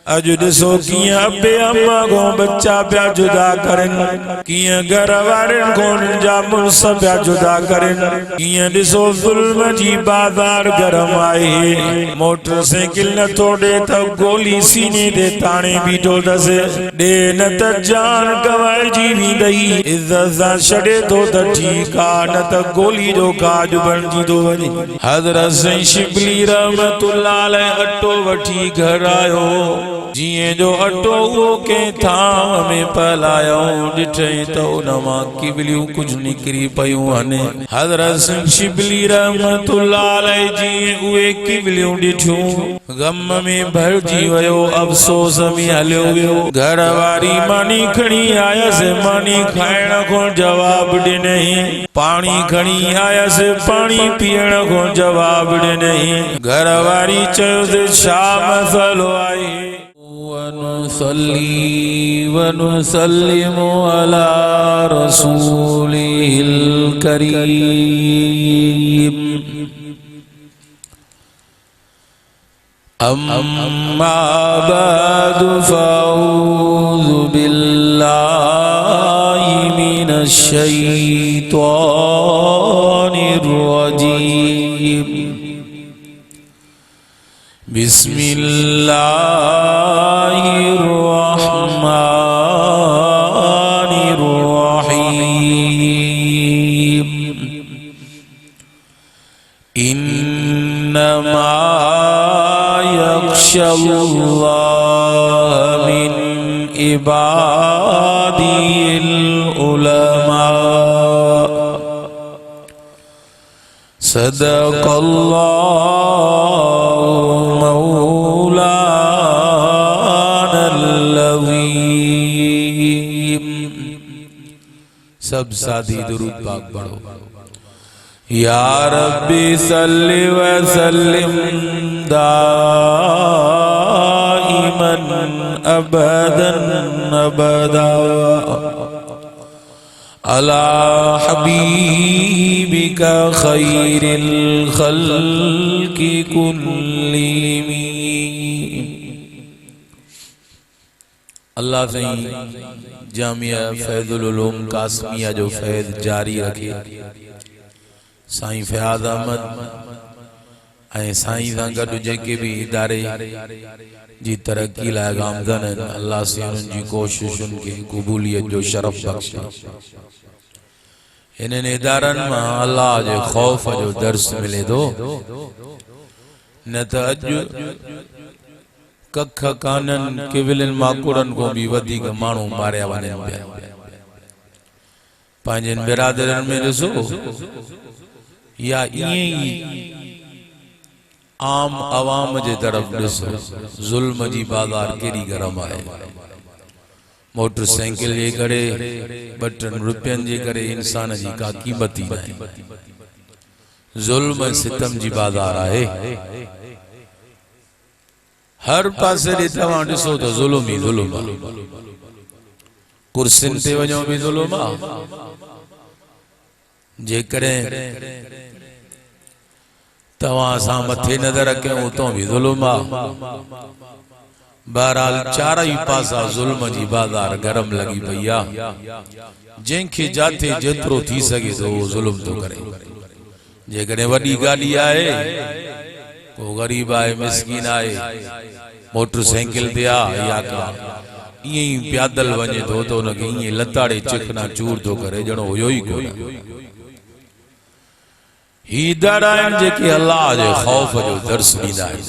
अज दिसो किया अबे अम्मा को बच्चा प्या जुदा करन, किया घर वारन को जा मुर्स प्या जुदा करन, किया दिसो जुल्म जी बाजार गरम आए। मोटरसाइकिल न तोड़े तो गोली सीने दे ताने बीठो दसे दे न त जान गवाए जी भी दई इज्जत सा छड़े तो त ठीका न त गोली जो काज बन जी दो वजे। हजरत सईं शिबली रहमतुल्लाह अलैह अटो वठी घर आयो, जिए जो अटो वो के थाम में पलायो डिठे तो नमा किबलियूं कुछ निकरी पयूं हने। हजरत सईं शिबली रहमतुल्लाह अलैह जिए उए किबलियूं डिठूं गम में भरजी वयो, अफसोस में हलियो वियो। घर वारी मानी खणी आयस, मानी खाइण को जवाब ॾिनई, पानी खणी आयस, पानी पीअण को जवाब ॾिनई। घर वारी चयोसि छा मसलो आहे। वनुसल्ली वनुसल्लिमु अला रसूलिल करीम। अम्मा बअदु फ़अऊज़ु बिल्लाहि मिनश शैतानिर रजीम। बिस्मिल्लाहिर रहमानिर रहीम। इन्नमा यख्शल्लाह मिन इबादिल उलमा। सदक़ल्लाहु मौलानल अज़ीम। सब सादी दुरूद पाक पढ़ो। या रब्बी सल्लि व सल्लिम दाइमन अबदन अबदा अला हबीबिका खैरिल खल्क़ि कुल्लिहिम। अल्लाह सईं जामिया फैज़ुल उलूम कासमिया जो फैज़ जारी रखे। साईं फयाज़ अहमद ऐं साईं सां गॾु जेके भी इदारे जी तरक्की लाइ गामज़न आहिनि, अल्लाह से उन्हनि जी कोशिशुनि खे क़बूलियत जो शरफ़ बख़्शे। इन्हनि इदारनि मां अल्लाह जे ख़ौफ़ जो दर्स मिले थो, न त अॼु कख काननि किविलनि माकुड़नि को भी वधीक माण्हू मारिया वञनि पिया। पंहिंजनि बिरादरनि में ॾिसो या ईअं ई आम अवाम जे तरफ ॾिसो, ज़ुल्म जी बाज़ार केॾी गरम आहे। मोटरसाइकिल जे करे, ॿ-3 रुपयनि जे करे इंसान जी का क़ीमत ई नाहे। ज़ुल्म सितम जी बाज़ार आहे। हर पासे ॾे तव्हां ॾिसो त ज़ुल्म ई ज़ुल्म आहे। कुर्सियुनि ते वञो बि ज़ुल्म आहे, जेकॾहिं तव्हां सां मथे नज़र कयूं तो भी ज़ुल्म आहे। बहरहाल चारई पासा ज़ुल्म जी बाज़ार गरम लगी पई आहे। जंहिंखे जाते जेतिरो थी सके तो वो ज़ुल्म तो करे। जेकॾहिं वॾी गाॾी आहे, को गरीब आहे, मिस्कीन आहे, मोटरसाइकिल ते आहे या का ईअं ई प्यादल वञे थो त उनखे ईअं लताड़े चिकना चूर थो करे ॼणो हुयो ई कोन। ही दर आहिनि जेके अल्लाह जे ख़ौफ़ जो दर्स ॾींदा आहिनि।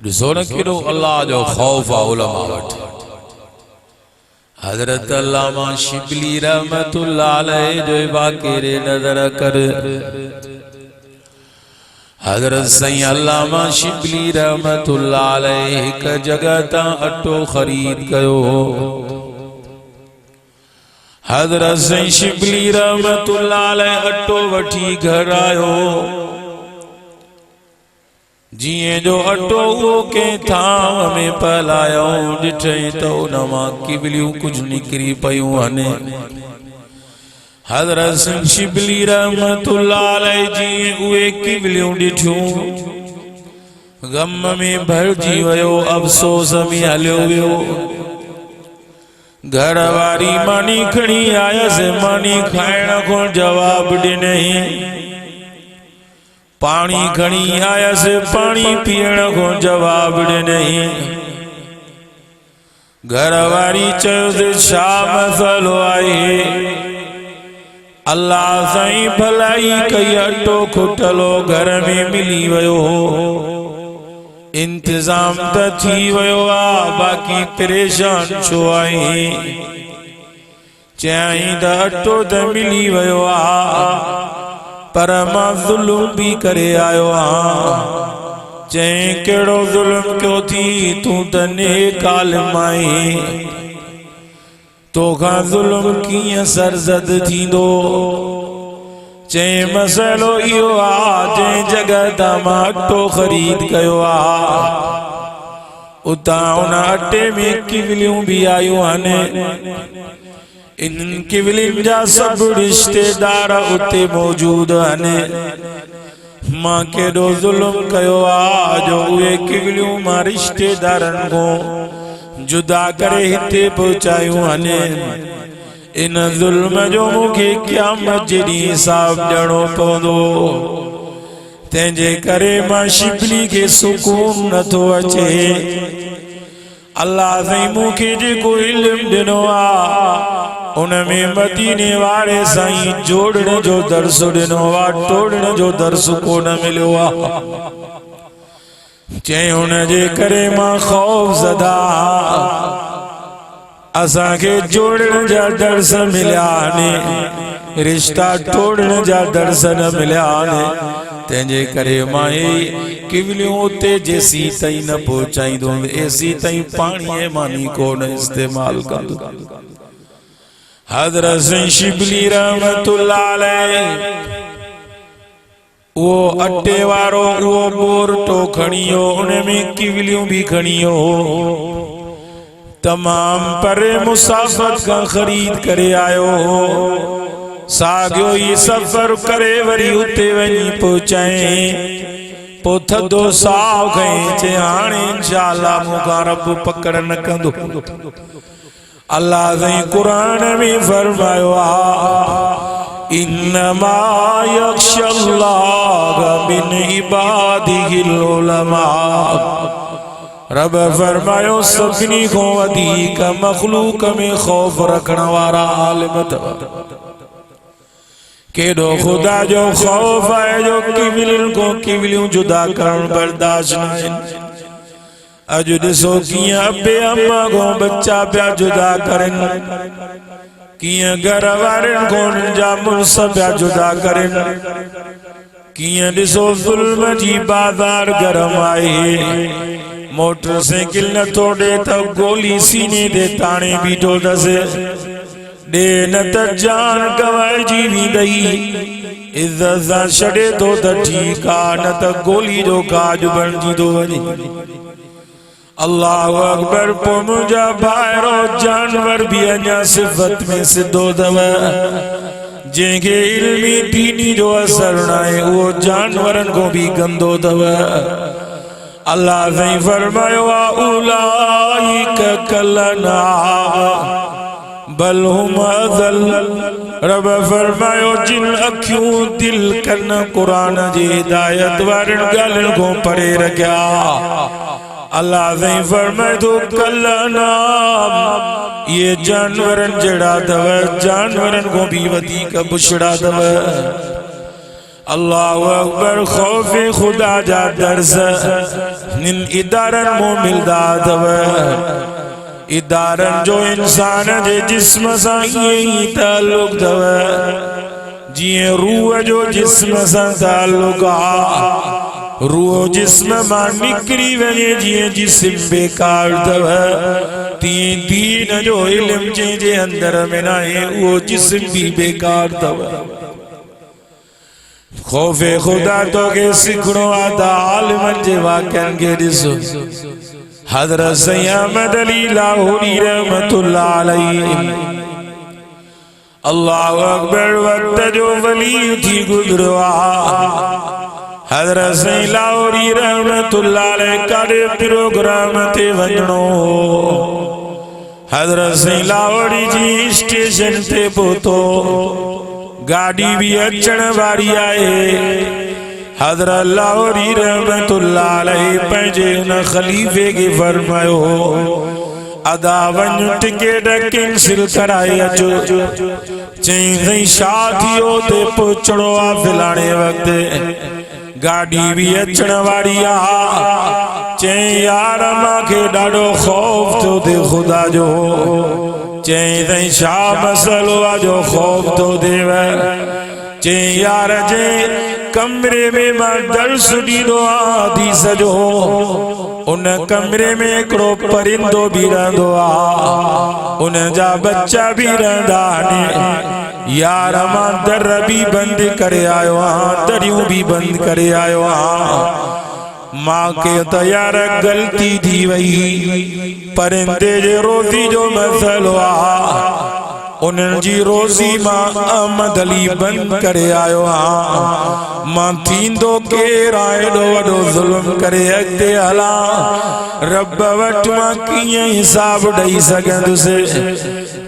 ॾिसो न केॾो अल्लाह जो ख़ौफ़ आहे उलमा वटि। हज़रत अल्लामा शिबली रहमतुल्लाह अलैह जो वाक़िरे नज़र कर। हज़रत सईं अल्लामा शिबली रहमतुल्लाह अलैह हिक जगह तां अटो ख़रीद कयो। हज़रत सईं शिबली रहमतुल्लाह अलैह अटो वठी घर आयो। जिए जो अटो वो के थाम में पलायो डिठे तो उनमा किबलियूं कुछ निकरी पयूं हने। हज़रत सईं शिबली रहमतुल्लाह अलैह जिए उए किबलियूं डिठूं गम में भरजी वयो अफसोस में हलियो वियो। घर वारी मानी खणी आयस मानी खाइण को जवाब ॾिनई। पानी खणी आयस पानी पीअण को जवाब ॾिनई। घर वारी चयोसि छा मसलो आहे? अल्लाह साईं भलाई कई अटो खुटलो घर में मिली वयो हो। इंतजाम त थी वयो आ बाकी परेशान छो आई? चई त अटो त मिली वयो आ पर मां ज़ुल्म भी करे आयो आ। चई केड़ो ज़ुल्म क्यों थी? तू त नेक आलिम आहीं, तोखां ज़ुल्म कीअं सरज़द थींदो? चई मसलो इहो आ जंहिं जगह तां मां अटो ख़रीद कयो आ उतां उन अटे में किवलियूं भी आयूं आहिनि। इन किवलियुनि जा सभु रिश्तेदार उते मौजूद आहिनि। मां केॾो ज़ुल्म कयो आ जो उहे किवलियूं मां रिश्तेदारनि खां जुदा करे हिते पहुचायूं आहिनि। इन ज़ुल्म जो मूंखे क़यामत जे ॾींहुं हिसाब ॾियणो पवंदो। तंहिंजे करे मां शिबली खे सुकून नथो अचे। अल्लाह साईं मूंखे जेको इल्म ॾिनो आ उनमें मदीने वारे साईं जोड़ण जो दर्स ॾिनो आ, टोड़ण जो दर्स कोन मिलियो आ। चई हुनजे करे मां खौफ ज़दा असांखे जोड़ण जा दर्स मिलिया ने, रिश्ता तोड़ण जा दर्स न मिलिया ने। तंहिंजे करे मां किवलियूं उते जेसी ताईं न पहुचाईंदो एसी ताईं पाणी मानी कोन इस्तेमाल कंदो। हज़रत शिबली रहमतुल्लाह अलैह वो अटे वारो वो बोरटो खणियो उनमें किवलियूं भी खणियो। तमाम परे मुसाफ़त का खरीद करे आयो हो। सागियो ही सफर करे वरी उते वनी पहुचाए पो थदो साव गए चे हाणे इंशाअल्लाह मुका रब पकड़ न कंदो। अल्लाह ने कुरान में फरमायो आ इन्नमा यख्शल्लाह मिन इबादिहिल उलमा। रब फरमायो सभिनी को वधीक मखलूक में खौफ रखण वारा आलिम अथव। केॾो खुदा जो खौफ है जो किवलियुनि को किवलियूं जुदा करण बर्दाश्त न आहिनि। अज ॾिसो कीअं अबे अम्मा को बच्चा पिया जुदा करनि, कीअं घर वारनि को उन्हनि जा मुड़स पिया जुदा करनि, कीअं ॾिसो ज़ुल्म जी बाज़ार गरम आहे। मोटरसाइकिल न तोड़े तो गोली सीने दे ताने बीठो दसे दे न त जान गवाइजी वेंदई। इज्जत सां छॾे तो त ठीक आ न त गोली जो काज बणजी तो वञे। अल्लाहु अकबर। पो मुंहिंजा भाइरो जानवर भी अञा सिफ़त में सिधो अथव। जंहिंखे इल्मी दीनी जो असर न आहे उहो जानवरनि को भी गंदो अथव। अल्लाह ने फरमायो उलाइक कलना बल हुम अज़ल। रब फरमायो जिन अखियूं दिल कन कुरान जी हिदायत वारनि ॻाल्हियुनि को परे रखिया। अल्लाह ने फरमायो तो कलना ये जानवरनि जहिड़ा अथव, जानवरनि को भी वधीक बुछड़ा अथव। अल्लाहु अकबर। खौफ़े खुदा जा दर्स निन इदारन मो मिलदा अथव। इदारन जो इंसान जे जिस्म सां ही ताल्लुक अथव जीअं रूह जो जिस्म सां ताल्लुक आ। रूह जिस्म मां निकरी वञे जीअं जिस्म बेकार अथव तीअं दीन जो इल्म जंहिंजे अंदर में न आहे उहो जिस्म भी बेकार अथव। खौफे खुदा तो के सिखणो आ त आलिमनि जे वाक़िअनि खे ॾिसो। हज़रत सैयद अहमद अली लाहौरी रहमतुल्लाह अलैहि अल्लाहु अकबर वक्त जो वली थी गुज़रियो आ। हज़रत सईं लाहौरी रहमतुल्लाह अलैह काॾे प्रोग्राम ते वञणो। हज़रत सईं लाहौरी जी स्टेशन ते पहुतो, गाड़ी भी अचण वारी आहे। हज़रत लाहौरी रहमतुल्लाह अलैह पंहिंजे उन ख़लीफ़े खे फरमायो, अदा वञ टिकेट कैंसिल कराए अचो। चई सईं छा थियो ते पहुचणो आहे फिलाणे वक़्तु, गाड़ी भी अचण वारी आहे। चई यार मूंखे ॾाढो ख़ौफ़ थो थिए ख़ुदा जो। चई सईं छा मसइलो आहे जो ख़ौफ़ थो थिएव? चई यार जे कमरे में मां दर्स ॾींदो आहियां हदीस जो, उन कमरे में हिकिड़ो परिंदो भी रहंदो आहे, उन जा बच्चा भी रहंदा आहिनि। यार मां दर भी बंद करे आयो आहियां, दरियूं भी बंद करे आयो आहियां। मां के त यार ग़लती थी वई, परिंदे जे रोज़ी जो मसइलो आहे, उन्हनि जी रोज़ी मां अहमद अली बंद करे आयो आहियां। मां थींदो केर आहे एॾो वॾो ज़ुल्म करे अॻिते हलां, रब वटि मां कीअं हिसाब ॾेई सघंदुसि?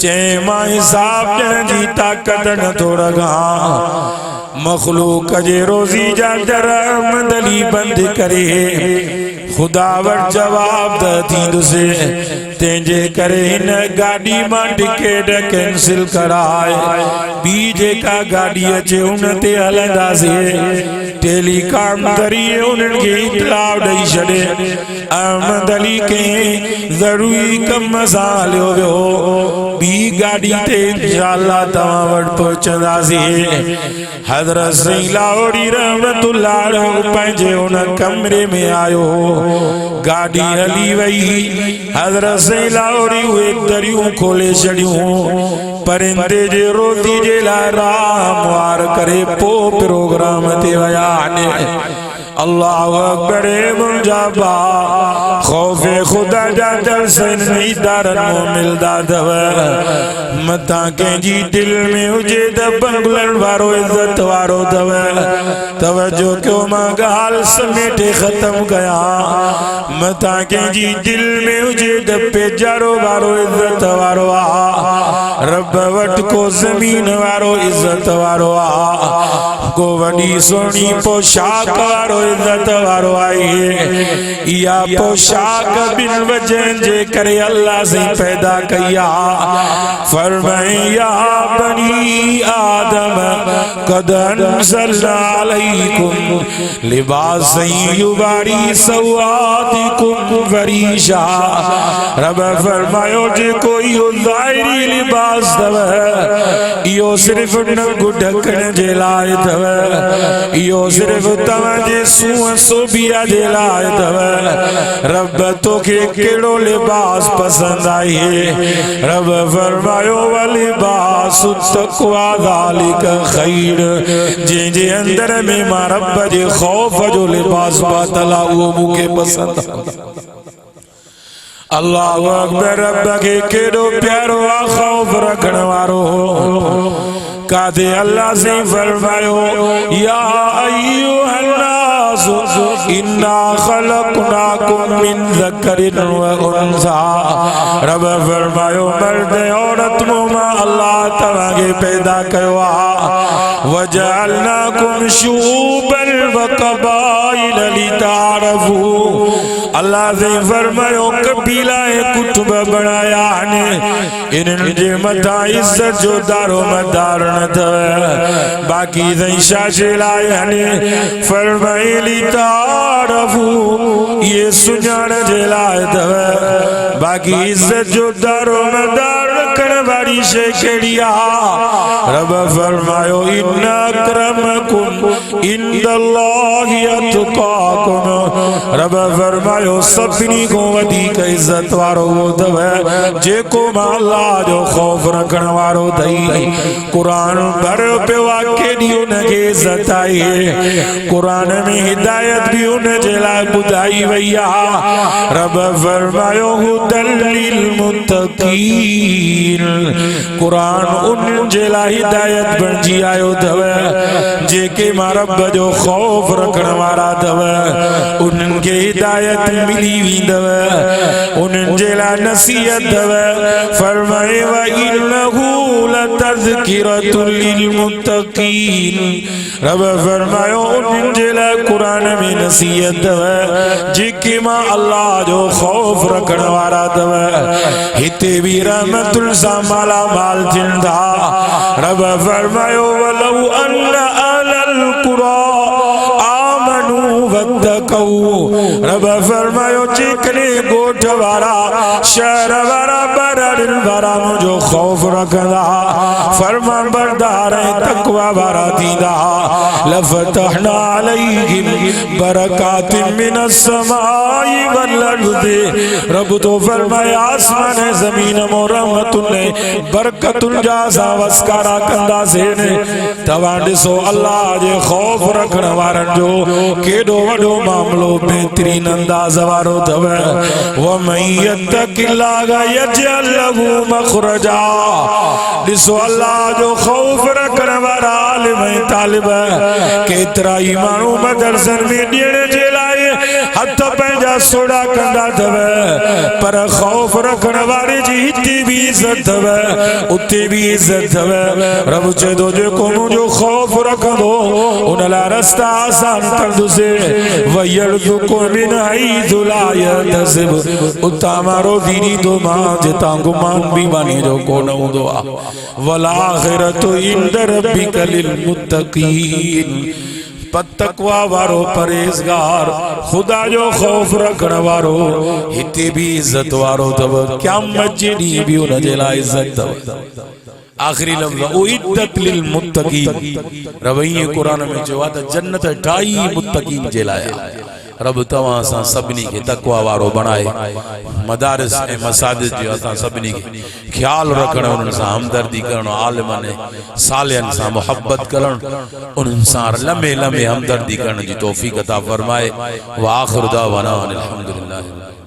चई मां हिसाब ॾियण जी ताक़त नथो रखां। मखलूक जे रोज़ी जा दर अहमद अली बंद करे खुदा वटि जवाब त थींदुसि। तंहिंजे करे हिन गाड़ी मां टिकेट कैंसिल कराए, ॿी जेका गाड़ी अचे उन ते हलंदासीं। टेलीकॉम ज़रिए उन्हनि खे इतलाह ॾेई छॾे, अहमद अली खे ज़रूरी कम सां हलियो वियो, ॿी गाड़ी ते इंशाअल्लाह तव्हां वटि पहुचंदासीं। हज़रत सईं लाहौरी रहमतुल्लाह अलैह पंहिंजे उन कमरे में आयो, गाड़ी हली वई। हज़रत सईं लाहौरी उहे दरियूं खोले छॾियूं, परिंदे जे रोज़ी जे लाइ राह हमवार करे पोइ प्रोग्राम ते विया आहिनि। अल्लाहु अकबर मुंहिंजा भाउ, ख़ौफ़े ख़ुदा जा दर्स इदारनि में मिलंदा अथव। मथां कंहिंजी दिल में हुजे त बंगलनि वारो इज़त वारो अथव। तवजो कयो, मां ॻाल्हि समेटे ख़त्म कयां। मथां कंहिंजी दिल में हुजे त पेजारो वारो इज़त वारो आहे, रब वटि को ज़मीन वारो इज़त वारो आहे, को वॾी सुहिणी पोशाक वारो इज़त वारो आहे। इहा पोशाक ॿिन वजहनि जे करे अल्लाह से पैदा कई आहे। फरमाए या बनी आदम क़द अंज़लना अलैकुम लिबासन युवारी सवातिकुम वरीशा। रब फरमायो जेको इहो ज़ाहिरी लिबास अथव, इहो सिर्फ़ नंग ढकण जे लाइ अथव, इहो सिर्फ़ तव्हांजे सूंहं सोभिया जे लाइ अथव। रब तोखे कहिड़ो लिबास पसंदि आहे? रब फरमायो वलिबासु तक़वा ज़ालिका ख़ैर, जंहिंजे अंदर में मां रब जे ख़ौफ़ जो लिबास पातल आहे उहो मूंखे पसंदि आहे। अल्लाहु अकबर, रब खे केॾो प्यारो आहे ख़ौफ़ रखण वारो। कादे अल्लाह से फरमायो या अय्युहन नास इन्ना खलक़नाकुम मिन ज़करिन व उन्सा। रब फरमायो मर्द औरत मां अल्लाह तव्हांखे पैदा कयो आहे। वजअलनाकुम शुऊबन व क़बाइल लितारफू। अल्लाह से फरमायो कबीला कुतुब बनाया आहिनि, इन्हनि जे मथां इज़त जो दारो मदार न अथव। बाक़ी सही छा जे लाइ आहिनि? फरमाए लितारफू, ये सुञाण जे लाइ अथव। बाक़ी इज़त जो दारो मदार रखण वारी शइ कहिड़ी आहे? रब फरमायो इन्ना अक्रमकुम इंदल्लाहि अतक़ाकुम। रब फरमायो सभिनी खां वधीक इज़त वारो उहो अथव जेको मां अल्लाह जो ख़ौफ़ रखण वारो अथई। क़ुरान भरियो पियो आहे केॾी उनखे इज़त आहे। क़ुरान में हिदायत बि उन जे लाइ ॿुधाई वई आहे। रब फरमायो हू हुदल लिल मुत्तकीन। कुरान उन जे लाइ हिदायत बणजी आयो अथव जेके मां रब जो खौफ रखण वारा अथव, उन्हनि खे हिदायत मिली वेंदव, उन्हनि जे लाइ नसीहत अथव। फरमाए व इन्नहु लतज़किरतुल लिल मुत्तकीन। रब फरमायो उन्हनि जे लाइ कुरान में नसीहत अथव जेके मां अल्लाह जो खौफ रखण वारा अथव। हिते भी रहमतुल सां माला माल थियनि था। रब फरमायो वलौ अन्न अहलल कुरा आमनू वत्तकू। रब फरमायो जेकॾहिं ॻोठ वारा शहर वारा बरड़िन वारा मुंहिंजो खौफ रखंदा, फरमान बरदार ऐं तक़वा वारा थींदा, लफ़तहना अलैहिम बरकातिन मिनस समाई वल अर्ज़ि। रब तो फरमाए आसमान ऐं ज़मीन मो रहमतुन बरकतुन जा असां वसकारा कंदासीं। तव्हां ॾिसो अल्लाह जे खौफ रखण वारनि जो केॾो वॾो मामलो बेहतरीन अंदाज़ वारो अथव। वमन यत्तक़िल्लाह यजअल लहू मख़रजा। ॾिसो अल्लाह जो खौफ रखण वारा आलिम ऐं तालिब केतिरा ई माण्हू मदरसनि में ॾियण जे लाइ हथ पंहिंजा सोड़ा कंदा अथव, पर खौफ रखण वारे जी हिते भी इज़त अथव, उते भी इज़त अथव। रब चए थो जेको मुंहिंजो खौफ रखंदो उन लाइ रस्ता आसान कंदुसि। वयरज़ुक़ु मिन हैथु ला यहतसिब। उतां मां रोज़ी ॾींदो मां जितां गुमान बि माने जो कोन हूंदो आहे। वल आख़िरतु इंद रब्बिका लिल मुत्तक़ीन। तक़वा वारो परहेज़गार खुदा जो खौफ रखण वारो हिते भी इज़त वारो अथव, क़यामत जे ॾींहुं भी उन जे लाइ इज़त अथव। आखिरी लफ्ज़ उइद्दत लिल मुत्तक़ीन। रवैये कुरान में चयो आहे त जन्नत ठाही मुत्तक़ीन जे लाइ। रब तव्हां असां सभिनी खे तक़वा वारो बणाए, मदारिस ऐं मसाजिद जो असां सभिनी खे ख्याल रखण, उन्हनि सां हमदर्दी करण, आलिमनि सालिहनि सां मुहब्बत करण, उन्हनि सां लम्हे लम्हे हमदर्दी करण जी तौफ़ीक़ अता फरमाए। व आख़िरु दावाना अनिल हम्दुलिल्लाह।